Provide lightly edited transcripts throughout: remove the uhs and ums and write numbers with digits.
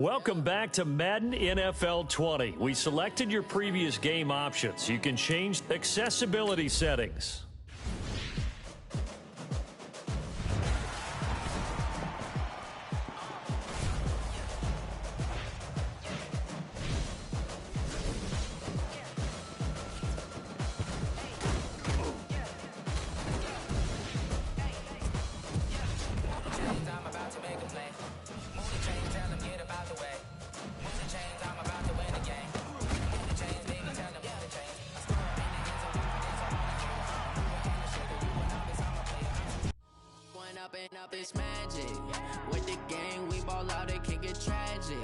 Welcome back to Madden NFL 20. We selected your previous game options. You can change accessibility settings. It's magic. With the game, we ball out, it can get tragic.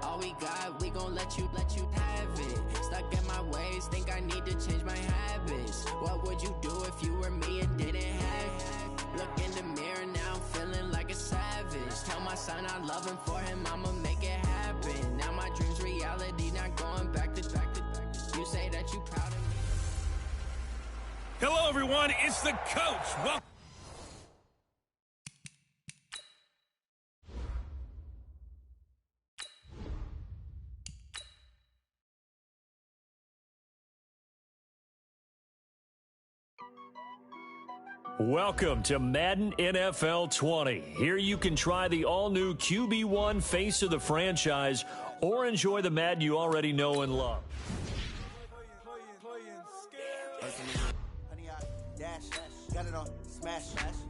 All we got, we gon' let you have it. Stuck in my ways, think I need to change my habits. What would you do if you were me and didn't have it? Look in the mirror, now I'm feeling like a savage. Tell my son I love him, for him I'ma make it happen. Now my dream's reality, not going back to. You say that you proud of me. Hello everyone, it's the coach. Welcome to Madden NFL 20. Here you can try the all-new QB1 face of the franchise or enjoy the Madden you already know and love. Got it on smash,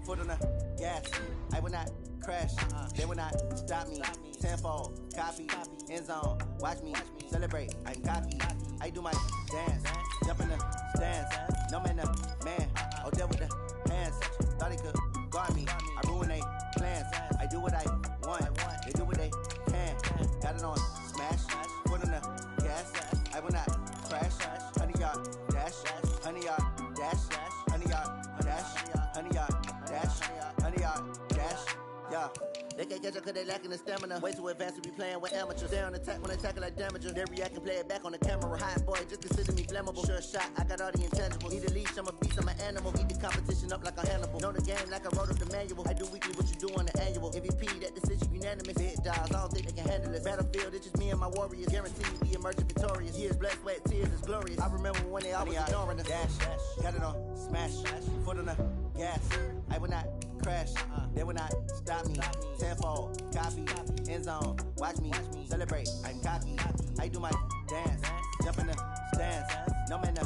foot on the gas. I will not crash, they will not stop me. Tenfold, copy, end zone, watch me celebrate. I'm cocky, I do my dance, jump in the stands. No man, man, oh there with the hands. Thought he could guard me, I ruin they plans. I do what I want, they do what they can. Got it on smash, foot on the gas. I will not crash, 100-yard dash, 100-yard dash, 100-yard dash, 100-yard dash, 100-yard dash, yeah. They can't catch up cause they lacking the stamina. Way too advanced to be playing with amateurs. They on attack when they tackle like damager. They react and play it back on the camera. Hot boy, just consider me flammable. Sure shot, I got all the intangibles. Need a leash, I'm a beast, I'm an animal. Eat the competition up like a Hannibal. Know the game like I wrote up the manual. I do weekly what you do on the annual. MVP, that decision unanimous. Big dogs, I don't think they can handle it. Battlefield, it's just me and my warriors. Guaranteed we emerging victorious. Years, blood, sweat, tears, it's glorious. I remember when they always ignoring us. Dash, got it on smash, foot on the gas. I will not crash, they will not stop me. Tenfold, copy, end zone, watch me celebrate. I'm cocky, I do my dance, jump in the stands. No man,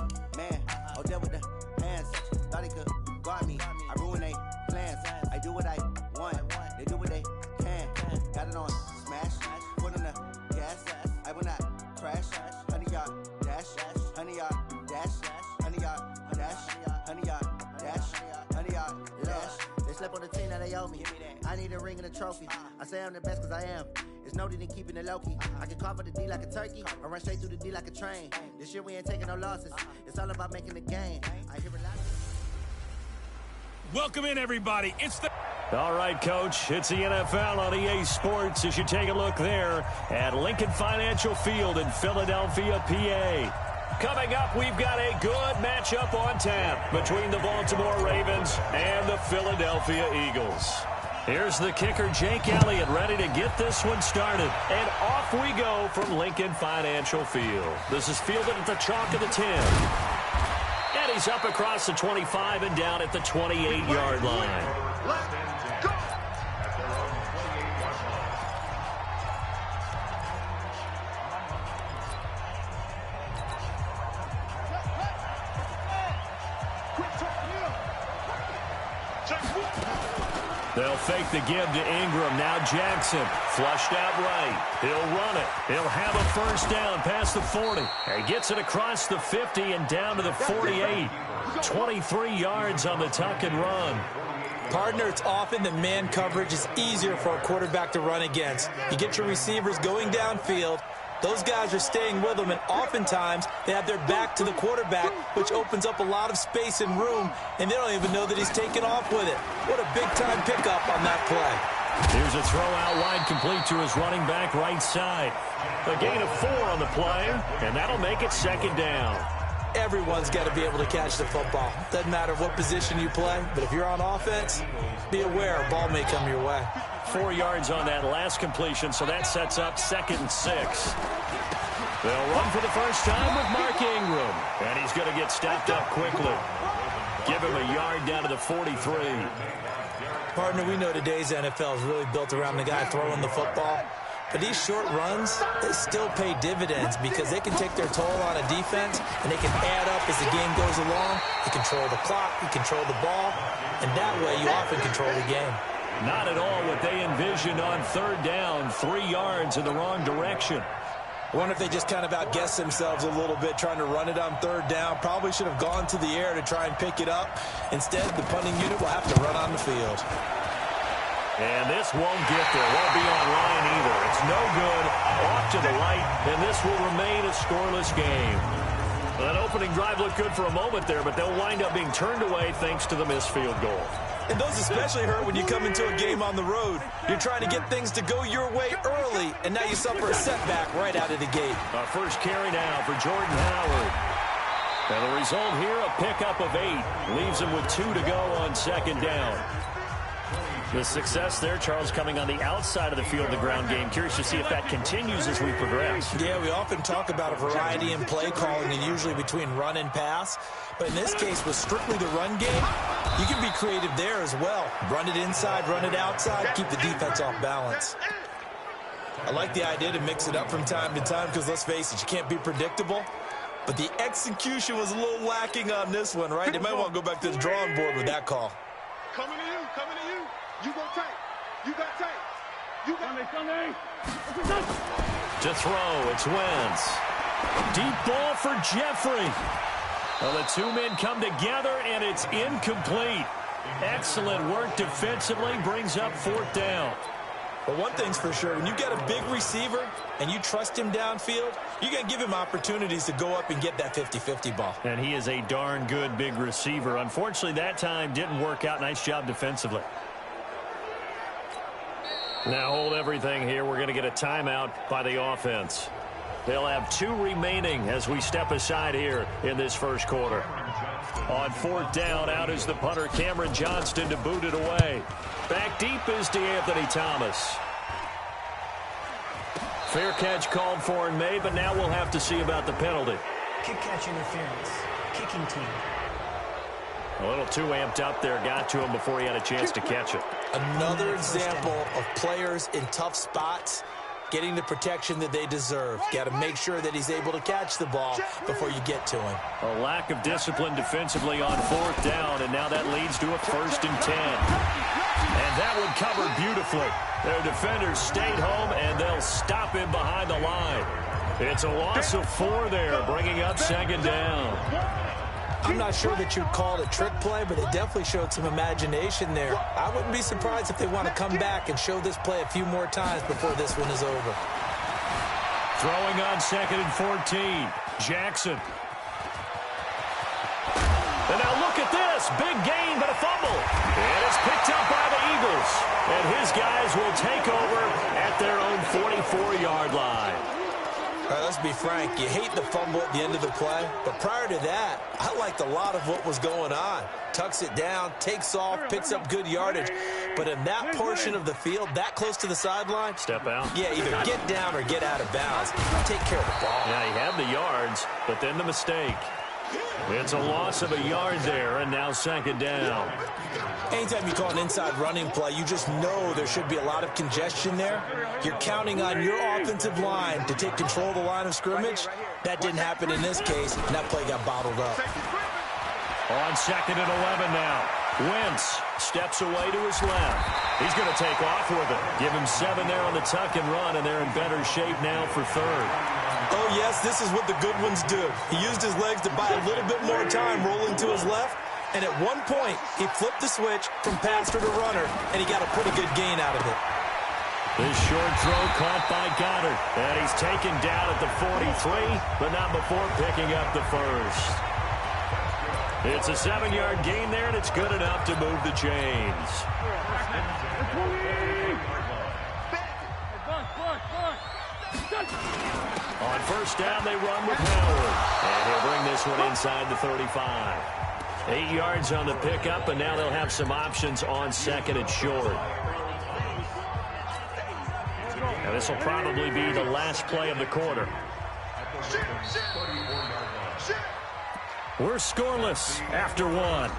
oh there with the hands. Thought he could guard me, I ruin they plans. I do what I want, they do what they can. Got it on smash, foot on the gas. I will not crash, 100-yard dash, 100-yard dash, 100-yard dash, 100-yard dash, 100-yard dash. They slept on the team, now they owe me. I need a ring and a trophy. I say I'm the best cause I am. It's noted in keeping it low-key. I can carve up the D like a turkey or run straight through the D like a train. This year we ain't taking no losses. It's all about making the game. I hear a lot of... Welcome in, everybody. It's the... All right, Coach, it's the NFL on EA Sports as you take a look there at Lincoln Financial Field in Philadelphia, PA. Coming up, we've got a good matchup on tap between the Baltimore Ravens and the Philadelphia Eagles. Here's the kicker, Jake Elliott, ready to get this one started. And off we go from Lincoln Financial Field. This is fielded at the chalk of the 10. And he's up across the 25 and down at the 28-yard line. Let's go! They'll fake the give to Ingram. Now Jackson flushed out right. He'll run it. He'll have a first down past the 40. He gets it across the 50 and down to the 48. 23 yards on the tuck and run. Partner, it's often that man coverage is easier for a quarterback to run against. You get your receivers going downfield. Those guys are staying with them, and oftentimes they have their back to the quarterback, which opens up a lot of space and room, and they don't even know that he's taken off with it. What a big-time pickup on that play. Here's a throw out wide, complete to his running back right side. A gain of 4 on the play, and that'll make it second down. Everyone's got to be able to catch the football. Doesn't matter what position you play, but if you're on offense, be aware a ball may come your way. 4 yards on that last completion, so that sets up 2nd and 6. They'll run for the first time with Mark Ingram, and he's going to get stopped up quickly. Give him a yard down to the 43. Partner, we know today's NFL is really built around the guy throwing the football. But these short runs, they still pay dividends because they can take their toll on a defense, and they can add up as the game goes along. You control the clock, you control the ball, and that way you often control the game. Not at all what they envisioned on 3rd down, 3 yards in the wrong direction. I wonder if they just kind of outguessed themselves a little bit trying to run it on 3rd down. Probably should have gone to the air to try and pick it up. Instead, the punting unit will have to run on the field. And this won't get there. Won't be on line either. It's no good. Off to the right, and this will remain a scoreless game. That opening drive looked good for a moment there, but they'll wind up being turned away thanks to the missed field goal. And those especially hurt when you come into a game on the road. You're trying to get things to go your way early, and now you suffer a setback right out of the gate. First carry now for Jordan Howard. And the result here, a pickup of 8. Leaves him with 2 to go on 2nd down. The success there, Charles, coming on the outside of the field, the ground game. Curious to see if that continues as we progress. Yeah, we often talk about a variety in play calling and usually between run and pass. But in this case, with strictly the run game, you can be creative there as well. Run it inside, run it outside, keep the defense off balance. I like the idea to mix it up from time to time because, let's face it, you can't be predictable. But the execution was a little lacking on this one, right? They might want to go back to the drawing board with that call. Coming to you, coming to you. You go tight. You got tight. You got Sunday. To throw, it's Wentz. Deep ball for Jeffrey. Well, the 2 men come together, and it's incomplete. Excellent work defensively, brings up 4th down. But one thing's for sure, when you got a big receiver and you trust him downfield, you're going to give him opportunities to go up and get that 50-50 ball. And he is a darn good big receiver. Unfortunately, that time didn't work out. Nice job defensively. Now hold everything here. We're going to get a timeout by the offense. They'll have 2 remaining as we step aside here in this first quarter. On 4th down, out is the punter, Cameron Johnston, to boot it away. Back deep is DeAnthony Thomas. Fair catch called for and made, but now we'll have to see about the penalty. Kick catch interference. Kicking team. A little too amped up there, got to him before he had a chance to catch it. Another example of players in tough spots getting the protection that they deserve. Got to make sure that he's able to catch the ball before you get to him. A lack of discipline defensively on 4th down, and now that leads to a 1st and 10. And that one covered beautifully. Their defenders stayed home, and they'll stop him behind the line. It's a loss of 4 there, bringing up 2nd down. I'm not sure that you'd call it a trick play, but they definitely showed some imagination there. I wouldn't be surprised if they want to come back and show this play a few more times before this one is over. Throwing on 2nd and 14. Jackson. And now look at this. Big gain, but a fumble. And it's picked up by the Eagles. And his guys will take over at their own 44-yard line. All right, let's be frank. You hate the fumble at the end of the play, but prior to that, I liked a lot of what was going on. Tucks it down, takes off, picks up good yardage. But in that portion of the field, that close to the sideline, step out. Yeah, either get down or get out of bounds. Take care of the ball. Yeah, he had the yards, but then the mistake. It's a loss of a yard there, and now 2nd down. Anytime you call an inside running play, you just know there should be a lot of congestion there. You're counting on your offensive line to take control of the line of scrimmage. That didn't happen in this case, and that play got bottled up. On 2nd and 11 now. Wentz steps away to his left. He's going to take off with it. Give him 7 there on the tuck and run, and they're in better shape now for 3rd. Oh, yes, this is what the good ones do. He used his legs to buy a little bit more time rolling to his left, and at one point, he flipped the switch from passer to runner, and he got a pretty good gain out of it. This short throw caught by Goddard, and he's taken down at the 43, but not before picking up the 1st. It's a 7-yard gain there, and it's good enough to move the chains. On first down, they run with Howard. And he'll bring this one inside the 35. 8 yards on the pickup, and now they'll have some options on second and short. And this will probably be the last play of the quarter. We're scoreless after one.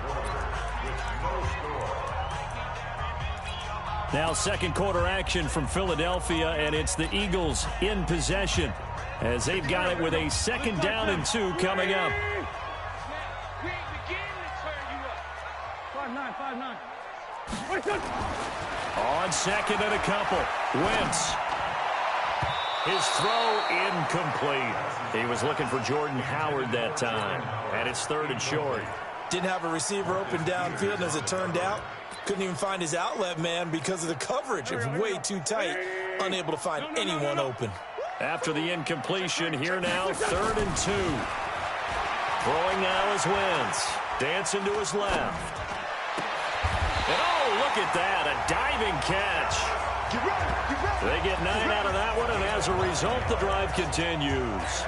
Now second quarter action from Philadelphia, and it's the Eagles in possession as they've got it with a 2nd down and 2 coming up. 5-9. On second and a couple, Wentz. His throw incomplete. He was looking for Jordan Howard that time, and it's 3rd and short. Didn't have a receiver open downfield, and as it turned out, couldn't even find his outlet man because of the coverage. It was way too tight, unable to find anyone open. After the incompletion, here now, 3rd and 2. Throwing now is Wentz. Dancing to his left. And oh, look at that, a diving catch. They get 9 out of that one, and as a result, the drive continues.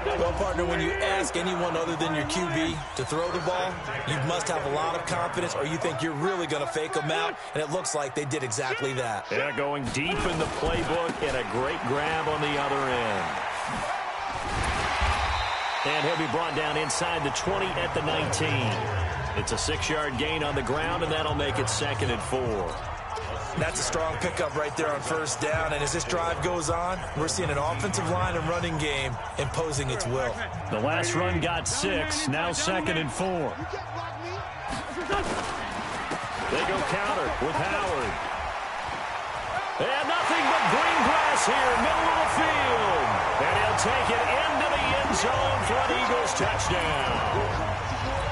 Well, partner, when you ask anyone other than your QB to throw the ball, you must have a lot of confidence, or you think you're really going to fake them out, and it looks like they did exactly that. Yeah, going deep in the playbook, and a great grab on the other end. And he'll be brought down inside the 20 at the 19. It's a 6-yard gain on the ground, and that'll make it 2nd and 4. That's a strong pickup right there on first down, and as this drive goes on, we're seeing an offensive line and running game imposing its will. The last run got 6, now 2nd and 4. They go counter with Howard. And nothing but green grass here, middle of the field. And he'll take it into the end zone for an Eagles touchdown.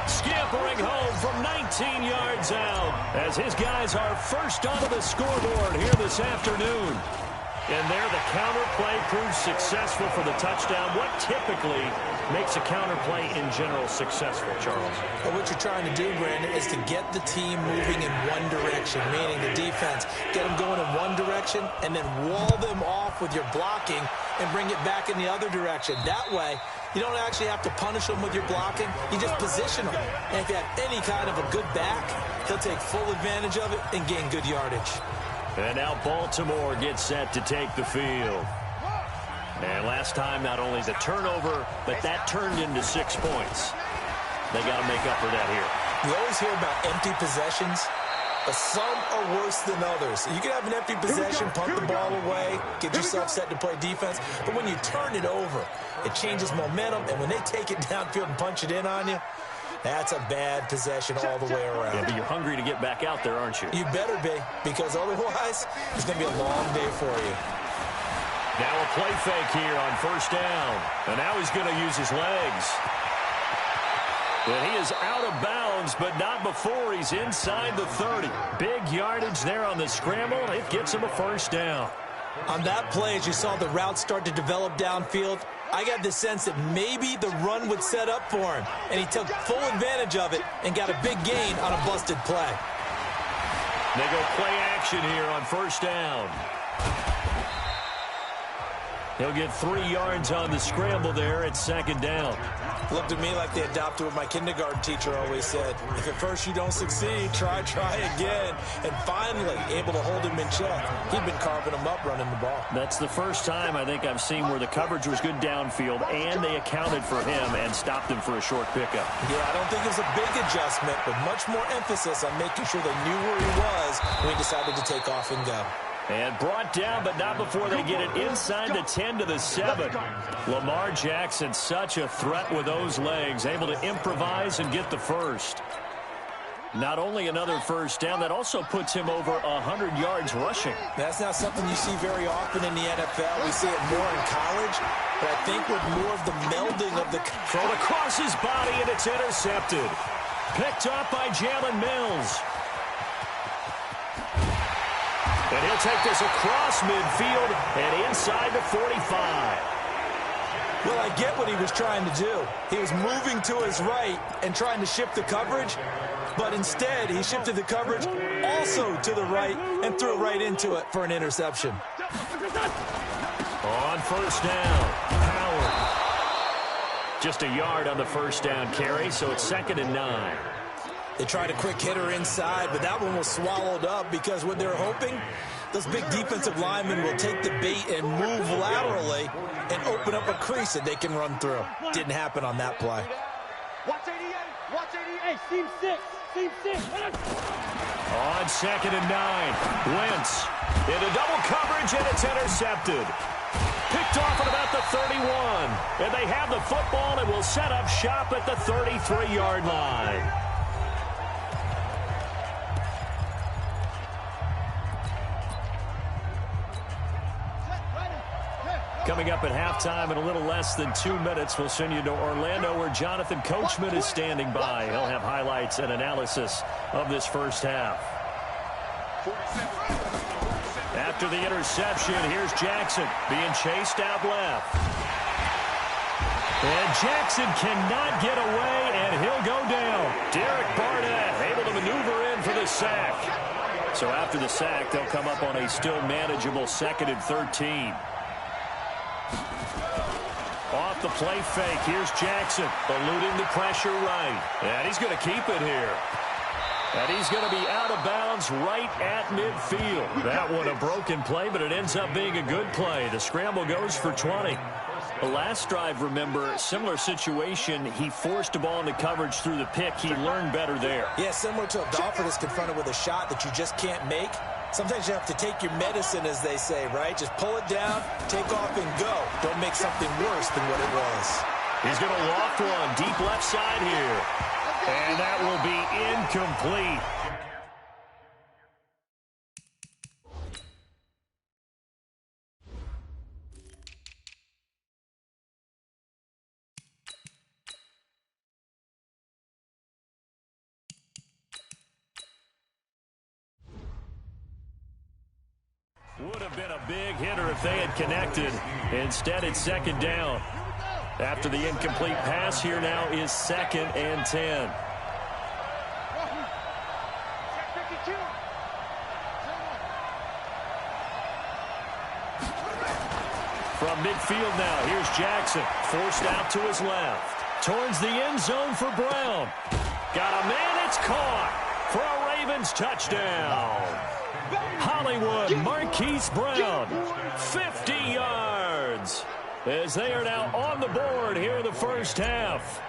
Scampering home from 19 yards out as his guys are first onto the scoreboard here this afternoon. And there the counter play proves successful for the touchdown. What typically makes a counter play in general successful, Charles? Well, what you're trying to do, Brandon, is to get the team moving in one direction, meaning the defense, get them going in one direction and then wall them off with your blocking and bring it back in the other direction. That way, you don't actually have to punish them with your blocking. You just position them. And if you have any kind of a good back, he'll take full advantage of it and gain good yardage. And now Baltimore gets set to take the field. And last time, not only the turnover, but that turned into 6 points. They got to make up for that here. You always hear about empty possessions, but some are worse than others. You can have an empty possession, punt the ball away, get yourself set to play defense, but when you turn it over, it changes momentum, and when they take it downfield and punch it in on you, that's a bad possession all the way around. Yeah, but you're hungry to get back out there, aren't you? You better be, because otherwise, it's going to be a long day for you. Now a play fake here on first down. And now he's going to use his legs. And he is out of bounds, but not before he's inside the 30. Big yardage there on the scramble. It gets him a first down. On that play, as you saw the route start to develop downfield, I got the sense that maybe the run would set up for him, and he took full advantage of it and got a big gain on a busted play. They go play action here on first down. He'll get 3 yards on the scramble there at second down. Looked to me like they adopted what my kindergarten teacher always said. If at first you don't succeed, try again. And finally, able to hold him in check. He'd been carving him up running the ball. That's the first time I think I've seen where the coverage was good downfield and they accounted for him and stopped him for a short pickup. Yeah, I don't think it was a big adjustment, but much more emphasis on making sure they knew where he was when he decided to take off and go. And brought down, but not before they get it inside the 10 to the 7. Lamar Jackson, such a threat with those legs, able to improvise and get the first. Not only another first down, that also puts him over 100 yards rushing. That's not something you see very often in the NFL. We see it more in college, but I think with more of the melding of the... Thrown across his body, and it's intercepted. Picked up by Jalen Mills. And he'll take this across midfield and inside the 45. Well, I get what he was trying to do. He was moving to his right and trying to shift the coverage, but instead he shifted the coverage also to the right and threw it right into it for an interception. On first down, Howard. Just a yard on the first down carry, so it's 2nd and 9. They tried a quick hitter inside, but that one was swallowed up because what they're hoping, those big defensive linemen will take the bait and move laterally and open up a crease that they can run through. Didn't happen on that play. Watch 88. Watch 88. Seam 6. Seam 6. On 2nd and 9, Wentz into double coverage, and it's intercepted. Picked off at about the 31. And they have the football and will set up shop at the 33-yard line. Coming up at halftime in a little less than 2 minutes, we'll send you to Orlando where Jonathan Coachman is standing by. He'll have highlights and analysis of this first half. After the interception, here's Jackson being chased out left. And Jackson cannot get away, and he'll go down. Derek Barnett able to maneuver in for the sack. So after the sack, they'll come up on a still manageable 2nd and 13. Off the play fake, here's Jackson, eluding the pressure right. And he's going to keep it here. And he's going to be out of bounds right at midfield. That one a broken play, but it ends up being a good play. The scramble goes for 20. The last drive, remember, similar situation. He forced a ball into coverage through the pick. He learned better there. Yeah, similar to a golfer that's confronted with a shot that you just can't make. Sometimes you have to take your medicine, as they say, right? Just pull it down, take off, and go. Don't make something worse than what it was. He's going to loft one deep left side here. And that will be incomplete. Would have been a big hitter if they had connected. Instead, it's 2nd down. After the incomplete pass, here now is 2nd and 10. From midfield now, here's Jackson. Forced out to his left. Towards the end zone for Brown. Got a man, it's caught for a Ravens touchdown. Hollywood Marquise Brown, 50 yards. As they are now on the board here in the first half.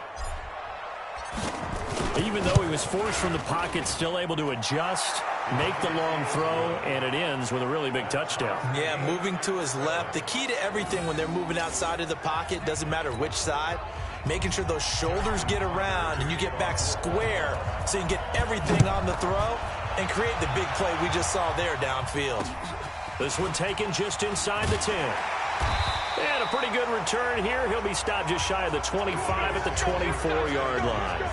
Even though he was forced from the pocket, still able to adjust, make the long throw, and it ends with a really big touchdown. Yeah, moving to his left. The key to everything when they're moving outside of the pocket, doesn't matter which side, making sure those shoulders get around and you get back square so you can get everything on the throw and create the big play we just saw there downfield. This one taken just inside the 10. And a pretty good return here. He'll be stopped just shy of the 25 at the 24-yard line.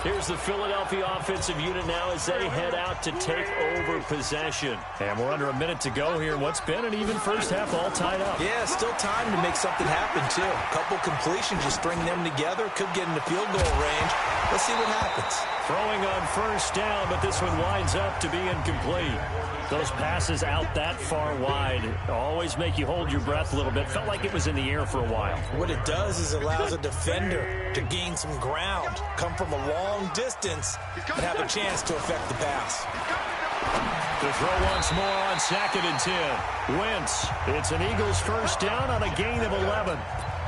Here's the Philadelphia offensive unit now as they head out to take over possession. And we're under a minute to go here. What's been an even first half all tied up. Yeah, still time to make something happen, too. A couple completions, you string them together, could get into field goal range. Let's see what happens. Throwing on first down, but this one winds up to be incomplete. Those passes out that far wide always make you hold your breath a little bit. Felt like it was in the air for a while. What it does is it allows a defender to gain some ground, come from a long distance, and have a chance to affect the pass. The throw once more on 2nd and 10. Wentz, it's an Eagles first down on a gain of 11.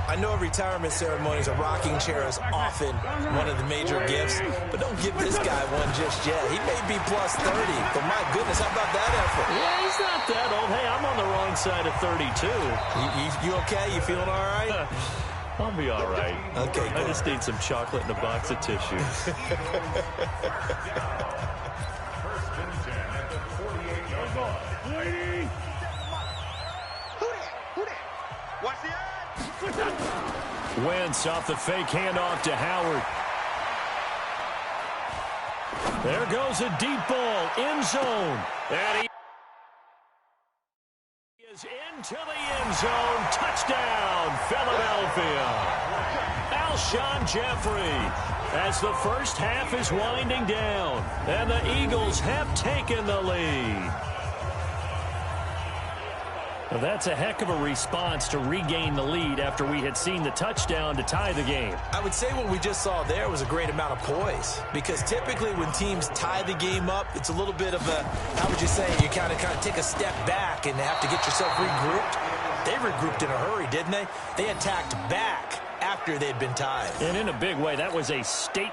I know retirement ceremonies, a rocking chair is often one of the major gifts, but don't give this guy one just yet. He may be plus 30, but my goodness, how about that effort? Yeah, he's not that old. Hey, I'm on the wrong side of 32. You okay? You feeling all right? I'll be all right. Okay, good. I just need some chocolate and a box of tissue. Watch the eye. Wentz off the fake handoff to Howard. There goes a deep ball, end zone. And he is into the end zone. Touchdown, Philadelphia. Alshon Jeffrey as the first half is winding down. And the Eagles have taken the lead. Well, that's a heck of a response to regain the lead after we had seen the touchdown to tie the game. I would say what we just saw there was a great amount of poise, because typically when teams tie the game up, it's a little bit of a, how would you say, you kind of take a step back and have to get yourself regrouped. They regrouped in a hurry, didn't they? They attacked back after they'd been tied. And in a big way, that was a statement.